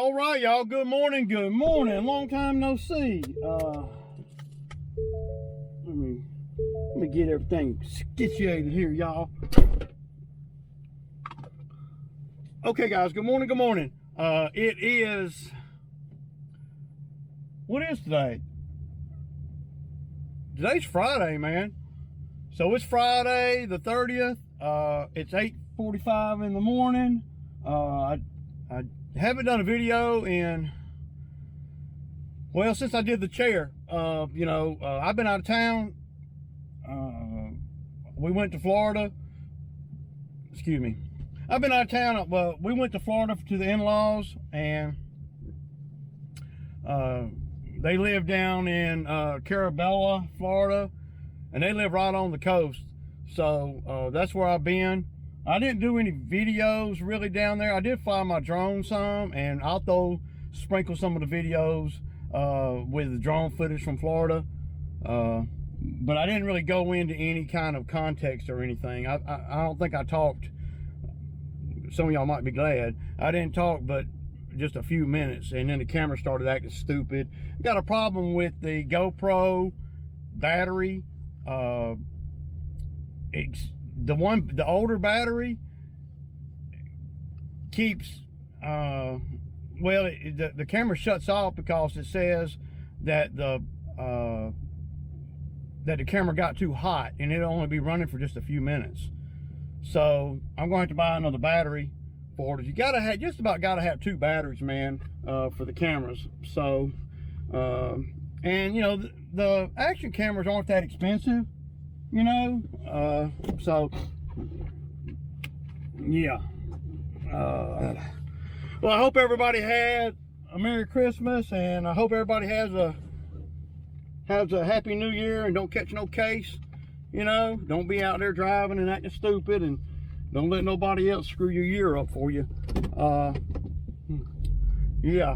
All right, y'all. Good morning. Good morning. Long time no see. Let me get everything situated here, y'all. Okay, guys. Good morning. Good morning. It is. What is today? Today's Friday, man. So it's Friday the 30th. It's 8:45 in the morning. I haven't done a video in, well, since I did the chair. I've been out of town. We went to Florida. Excuse me. I've been out of town. Well, we went to Florida to the in-laws, and they live down in Carabella, Florida, and they live right on the coast. So that's where I've been. I didn't do any videos really down there. I did fly my drone some, and I'll sprinkle some of the videos with the drone footage from Florida. But I didn't really go into any kind of context or anything. I don't think I talked. Some of y'all might be glad. I didn't talk but just a few minutes, and then the camera started acting stupid. Got a problem with the GoPro battery. The older battery keeps the camera shuts off because it says that the camera got too hot, and it'll only be running for just a few minutes. So I'm going to have to buy another battery for it. You just about gotta have two batteries, man, for the cameras. So and you know, the action cameras aren't that expensive, you know, so yeah. Well, I hope everybody had a Merry Christmas, and I hope everybody has a Happy New Year, and don't catch no case. You know, don't be out there driving and acting stupid, and don't let nobody else screw your year up for you. Yeah.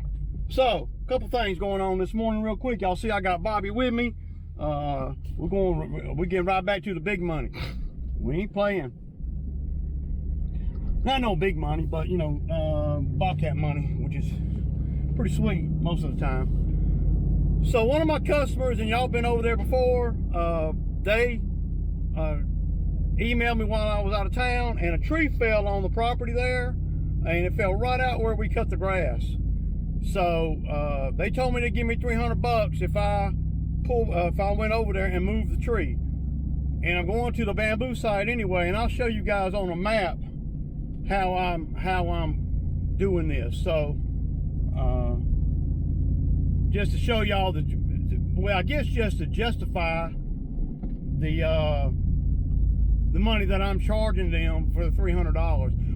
So, a couple things going on this morning real quick. Y'all see I got Bobby with me. We're getting right back to the big money. We ain't playing. Not no big money, but you know, Bobcat money, which is pretty sweet most of the time. So one of my customers, and y'all been over there before, they emailed me while I was out of town, and a tree fell on the property there, and it fell right out where we cut the grass. So they told me to give me $300 if I went over there and moved the tree. And I'm going to the bamboo site anyway, and I'll show you guys on a map how I'm doing this. So just to show y'all well, I guess just to justify the money that I'm charging them for the $300.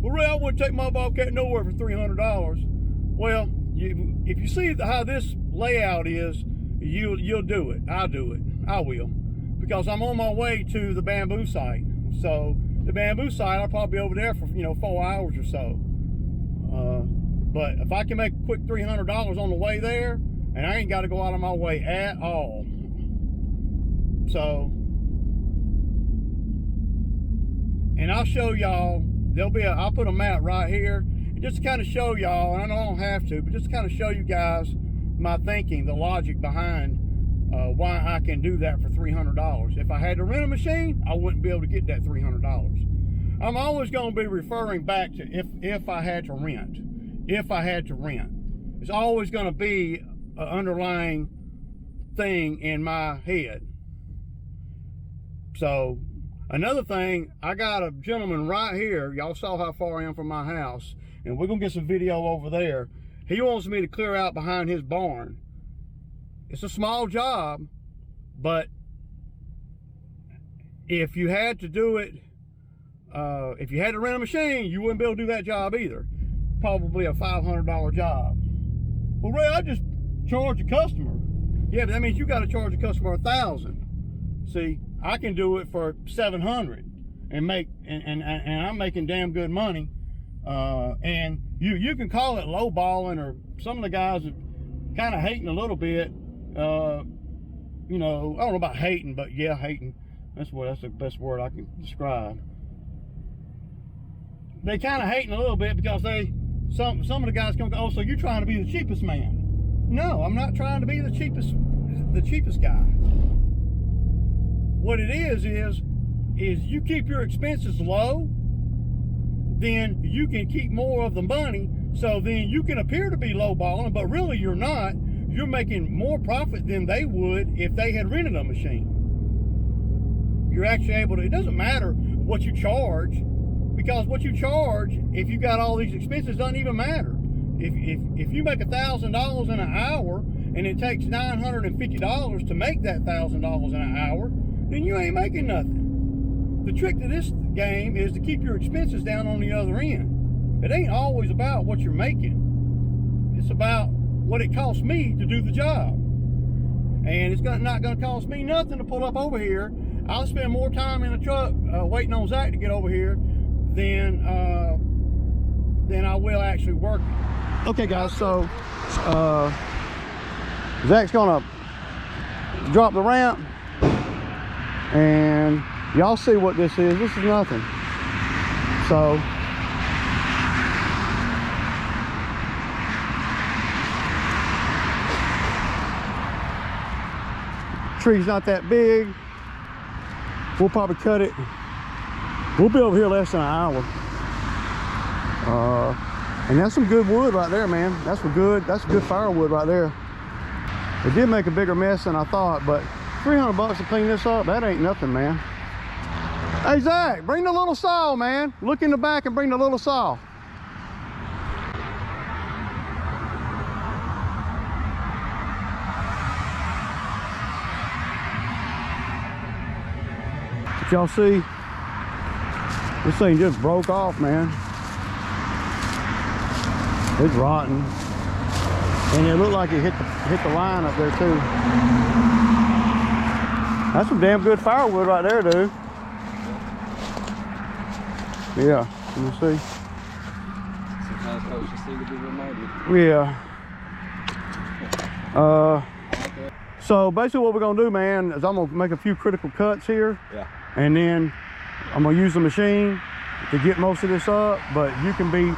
Well, Ray, I wouldn't take my Bobcat nowhere for $300. Well, if you see how this layout is, you'll do it. I'll do it. I will, because I'm on my way to the bamboo site. So the bamboo site, I'll probably be over there for 4 hours or so. But if I can make a quick $300 on the way there, and I ain't got to go out of my way at all. So, and I'll show y'all. I'll put a map right here, and just to kind of show y'all. And I know I don't have to, but just to kind of show you guys my thinking, the logic behind why I can do that for $300. If I had to rent a machine, I wouldn't be able to get that $300. I'm always going to be referring back to if I had to rent. If I had to rent, it's always going to be an underlying thing in my head. So another thing, I got a gentleman right here. Y'all saw how far I am from my house, and we're gonna get some video over there. He wants me to clear out behind his barn. It's a small job, but if you had to do it, if you had to rent a machine, you wouldn't be able to do that job either. Probably a $500 job. Well, Ray, I just charge a customer. Yeah, but that means you got to charge a customer $1,000. See, I can do it for $700 and I'm making damn good money. And you can call it lowballing, or some of the guys are kind of hating a little bit. I don't know about hating, but yeah, hating. That's the best word I can describe. They kind of hating a little bit because they some of the guys come, oh, so you're trying to be the cheapest man. No, I'm not trying to be the cheapest guy. What it is you keep your expenses low, then you can keep more of the money, so then you can appear to be lowballing, but really you're not. You're making more profit than they would if they had rented a machine. You're actually able to, it doesn't matter what you charge, because what you charge, if you got all these expenses, doesn't even matter. If you make $1,000 in an hour and it takes $950 to make that $1,000 in an hour, then you ain't making nothing. The trick to this game is to keep your expenses down on the other end. It ain't always about what you're making. It's about what it costs me to do the job. And it's not going to cost me nothing to pull up over here. I'll spend more time in the truck waiting on Zach to get over here than I will actually working. Okay, guys, so Zach's gonna drop the ramp, and y'all see what this is. This is nothing. So tree's not that big. We'll probably cut it. We'll be over here less than an hour. And that's some good wood right there, man. That's good firewood right there. It did make a bigger mess than I thought, but $300 to clean this up, that ain't nothing, man. Hey, Zach, bring the little saw, man. Look in the back and bring the little saw. Did y'all see? This thing just broke off, man. It's rotten. And it looked like it hit the line up there too. That's some damn good firewood right there, dude. Yeah, let me see. Sometimes folks just need to be reminded. Yeah. So basically what we're gonna do, man, is I'm gonna make a few critical cuts here. Yeah. And then I'm gonna use the machine to get most of this up, but you can be,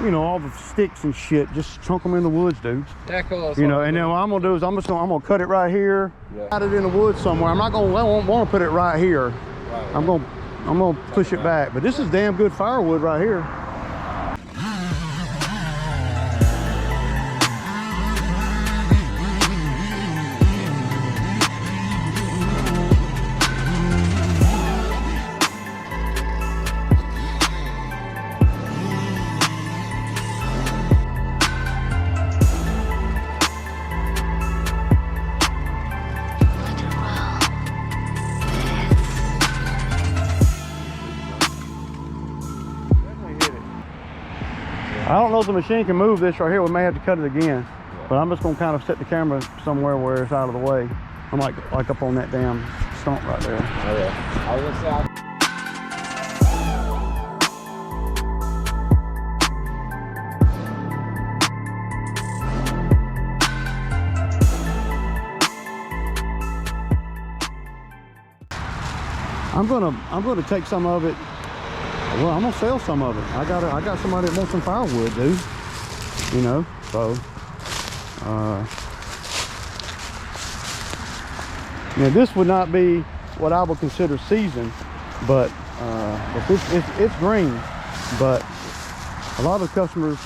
you know, all the sticks and shit, just chunk them in the woods, dude. Yeah, cool. You know, and then what I'm gonna do is I'm gonna cut it right here, out it in the woods somewhere. I don't want to put it right here. Right. I'm gonna push it back. But this is damn good firewood right here. I don't know if the machine can move this right here. We may have to cut it again. But I'm just gonna kind of set the camera somewhere where it's out of the way. I'm like up on that damn stump right there. Oh yeah. I was gonna say, I'm gonna take some of it. Well, I'm gonna sell some of it. I got somebody that wants some firewood, dude. You know, so now this would not be what I would consider seasoned, but it's green. But a lot of customers,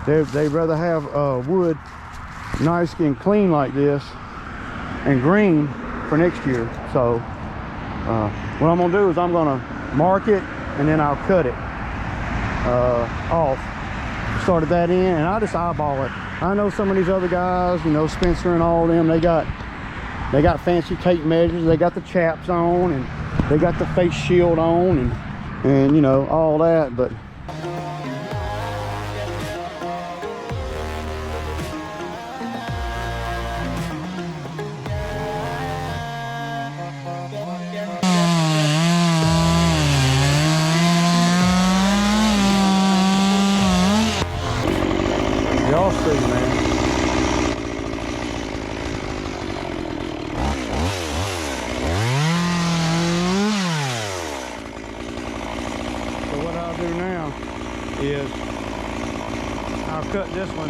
they'd rather have wood nice and clean like this and green for next year. So what I'm gonna do is I'm gonna mark it and then I'll cut it off. Started that in and I just eyeball it. I know some of these other guys, you know, Spencer and all of them, they got fancy tape measures, they got the chaps on and they got the face shield on and you know, all that, but y'all see, man. So what I'll do now is cut this one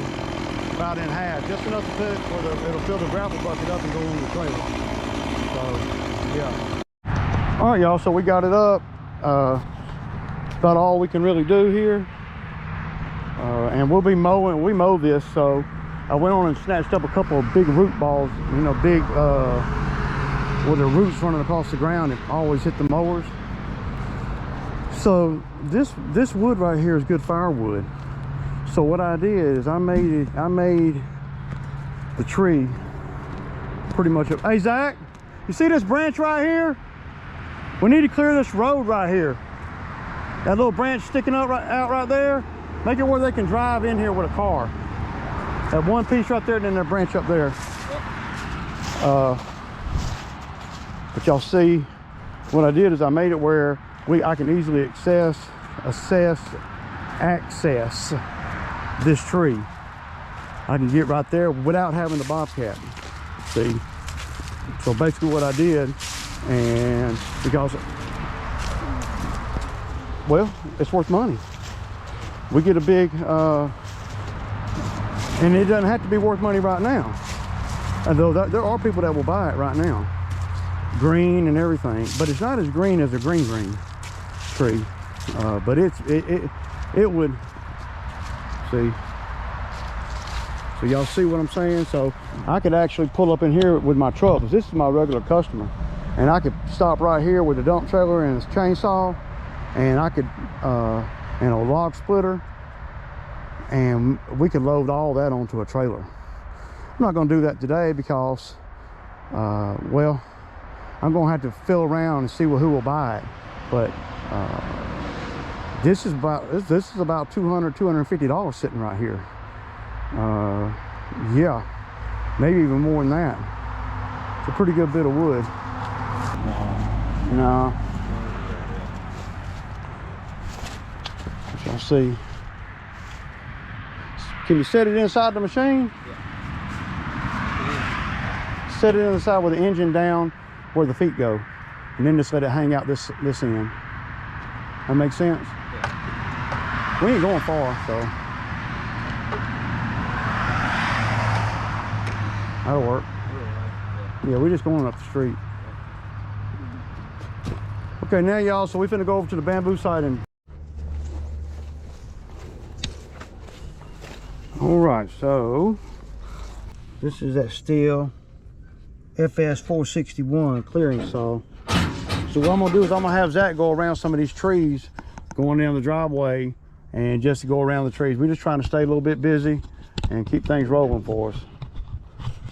about in half, just enough to put where it'll fill the gravel bucket up and go on the trailer. So, yeah. All right, y'all, so we got it up. About all we can really do here. And we'll be mowing, we mow this, so I went on and snatched up a couple of big root balls, you know, big, with the roots running across the ground. It always hit the mowers. So this wood right here is good firewood. So what I did is I made the tree pretty much up. Hey Zach, you see this branch right here? We need to clear this road right here. That little branch sticking out right there, make it where they can drive in here with a car. That one piece right there, and then that branch up there. But y'all see, what I did is I made it where I can easily access this tree. I can get right there without having the bobcat. See? So basically what I did, and because, well, it's worth money. We get a big, and it doesn't have to be worth money right now. Although there are people that will buy it right now. Green and everything, but it's not as green as a green tree. But it would, see. So y'all see what I'm saying? So I could actually pull up in here with my truck, because this is my regular customer. And I could stop right here with a dump trailer and a chainsaw, and I could, and a log splitter, and we could load all that onto a trailer. I'm not gonna do that today because, well, I'm gonna have to fill around and see who will buy it. But this is about $250 sitting right here. Yeah, maybe even more than that. It's a pretty good bit of wood. No. Y'all see. Can you set it inside the machine? Yeah. Set it inside with the engine down where the feet go, and then just let it hang out this end. That makes sense? Yeah. We ain't going far, so that'll work. Yeah, we're just going up the street. Okay, now y'all, so we finna go over to the bamboo side and. All right, so this is that steel FS 461 clearing saw. So what I'm gonna do is I'm gonna have Zach go around some of these trees going down the driveway, and just to go around the trees. We're just trying to stay a little bit busy and keep things rolling for us.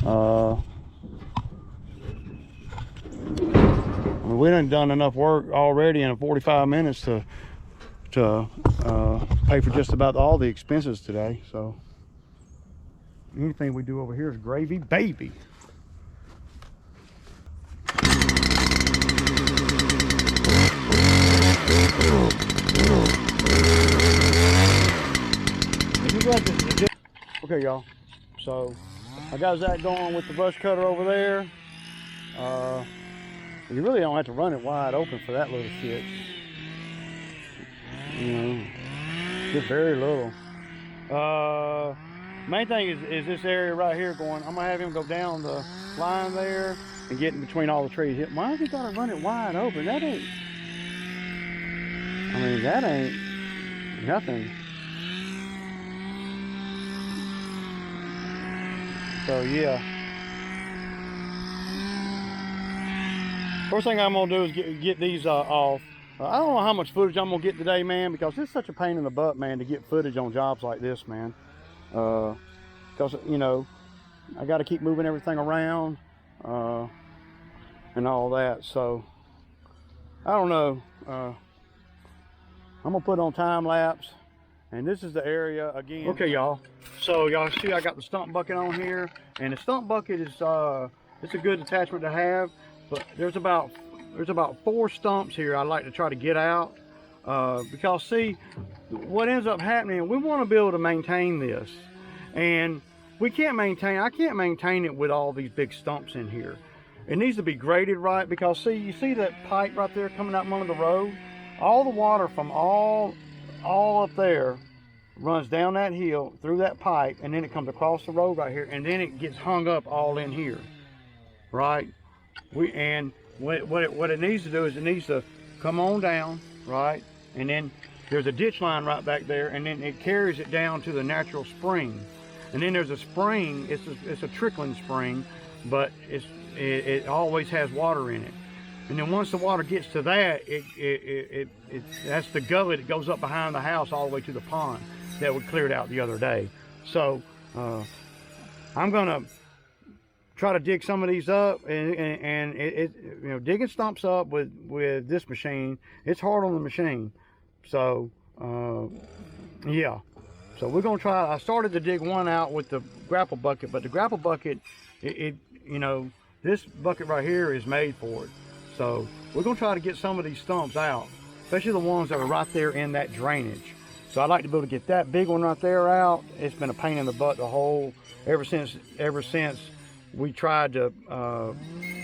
I mean, we done enough work already in 45 minutes to pay for just about all the expenses today. So anything we do over here is gravy, baby. Okay, y'all. So I got Zach going with the brush cutter over there. You really don't have to run it wide open for that little shit. You know, just very little. Main thing is this area right here going. I'm gonna have him go down the line there and get in between all the trees. Why has he got to run it wide open? That ain't. I mean, that ain't nothing. So yeah. First thing I'm gonna do is get these off. I don't know how much footage I'm gonna get today, man, because it's such a pain in the butt, man, to get footage on jobs like this, man. Because you know, I got to keep moving everything around and all that. So I don't know. I'm gonna put on time lapse, and this is the area again. Okay, y'all. So y'all see, I got the stump bucket on here, and the stump bucket is it's a good attachment to have. But there's about 4 stumps here I'd like to try to get out, because see, what ends up happening, we want to be able to maintain this, and I can't maintain it with all these big stumps in here. It needs to be graded right, because see, you see that pipe right there coming out from under the road? All the water from all up there runs down that hill through that pipe, and then it comes across the road right here, and then it gets hung up all in here, right? And what it needs to do is it needs to come on down, right? And then there's a ditch line right back there, and then it carries it down to the natural spring. And then there's a spring, it's a trickling spring, but it always has water in it. And then once the water gets to that, that's the gully that goes up behind the house all the way to the pond that we cleared out the other day. So I'm gonna try to dig some of these up, and you know, digging stumps up with this machine, it's hard on the machine. So yeah, so we're gonna try. I started to dig one out with the grapple bucket, but the grapple bucket, you know, this bucket right here is made for it. So we're gonna try to get some of these stumps out, especially the ones that are right there in that drainage. So I'd like to be able to get that big one right there out. It's been a pain in the butt the whole, ever since we tried to,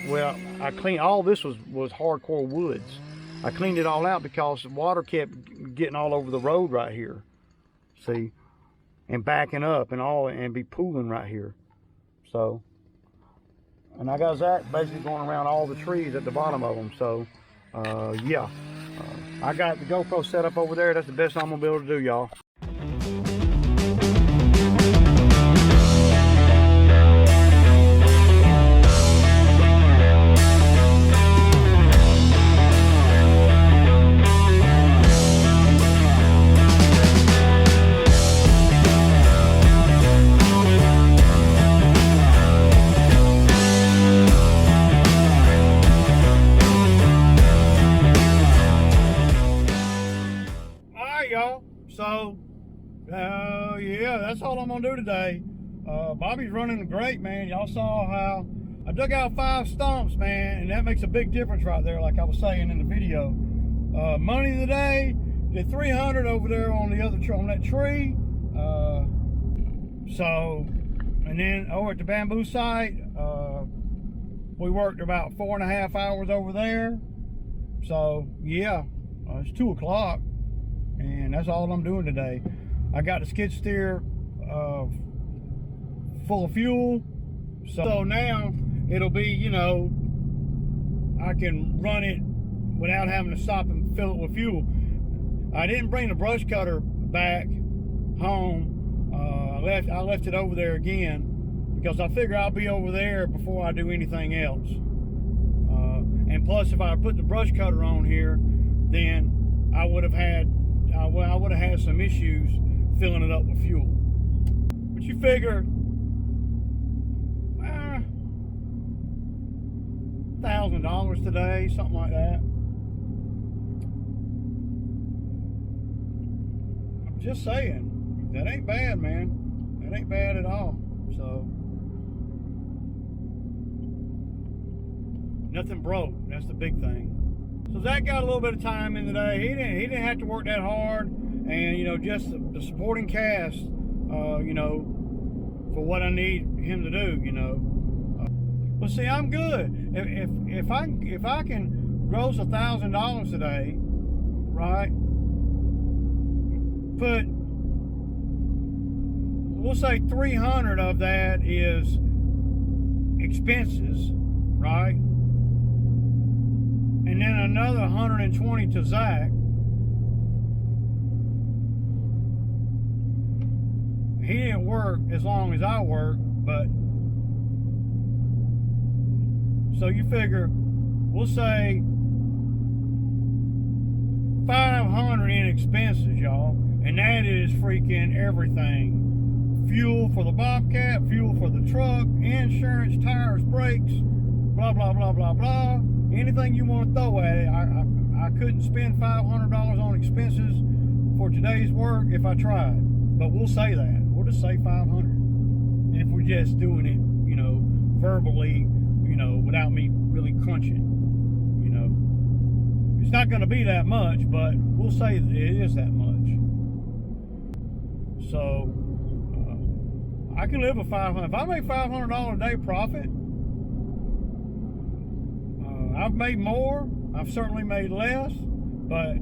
well, I cleaned, all this was hardcore woods. I cleaned it all out because the water kept getting all over the road right here. See, and backing up and be pooling right here. So, and I got Zach basically going around all the trees at the bottom of them. So, yeah, I got the GoPro set up over there. That's the best I'm gonna be able to do, y'all. So, yeah, that's all I'm gonna do today. Bobby's running great, man. Y'all saw how I dug out 5 stumps, man, and that makes a big difference right there, like I was saying in the video. Money today, did 300 over there on the other on that tree. So, and then over at the bamboo site, we worked about 4.5 hours over there. So, yeah, it's 2 o'clock. And that's all I'm doing today. I got the skid steer full of fuel. So now it'll be, you know, I can run it without having to stop and fill it with fuel. I didn't bring the brush cutter back home. I left it over there again because I figure I'll be over there before I do anything else. And plus, if I put the brush cutter on here, then I would have had some issues filling it up with fuel. But you figure, $1,000 today, something like that. I'm just saying, that ain't bad, man. That ain't bad at all. So, nothing broke. That's the big thing. So Zach got a little bit of time in today. He didn't have to work that hard, and you know, just the supporting cast, you know, for what I need him to do, you know. But see, I'm good. If I can gross $1,000 today, right? We'll say 300 of that is expenses, right? And then another 120 to Zach. He didn't work as long as I worked, but so you figure, we'll say 500 in expenses, y'all, and that is freaking everything. Fuel for the Bobcat, fuel for the truck, insurance, tires, brakes, blah blah blah blah blah. Anything you want to throw at it. I couldn't spend $500 on expenses for today's work if I tried. But we'll say that. We'll just say 500. If we're just doing it, you know, verbally, you know, without me really crunching, you know. It's not going to be that much, but we'll say that it is that much. So, I can live with $500. If I make $500 a day profit, I've made more, I've certainly made less, but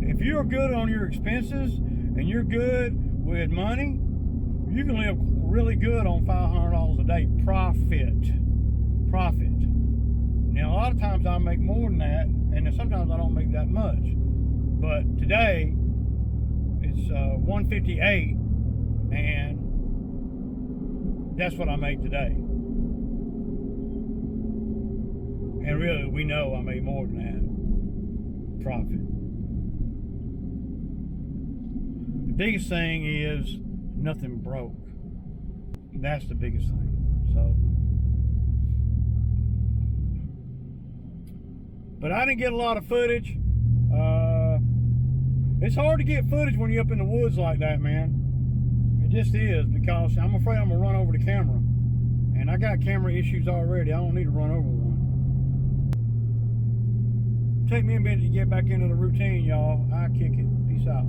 if you're good on your expenses and you're good with money, you can live really good on $500 a day profit. Now, a lot of times I make more than that, and then sometimes I don't make that much. But today, it's 158, and that's what I made today. And really, we know I made more than that profit. The biggest thing is nothing broke. That's the biggest thing. So, but I didn't get a lot of footage. It's hard to get footage when you're up in the woods like that, man. It just is, because I'm afraid I'm gonna run over the camera, and I got camera issues already. I don't need to run over one. Take me a minute to get back into the routine, y'all. I kick it. Peace out.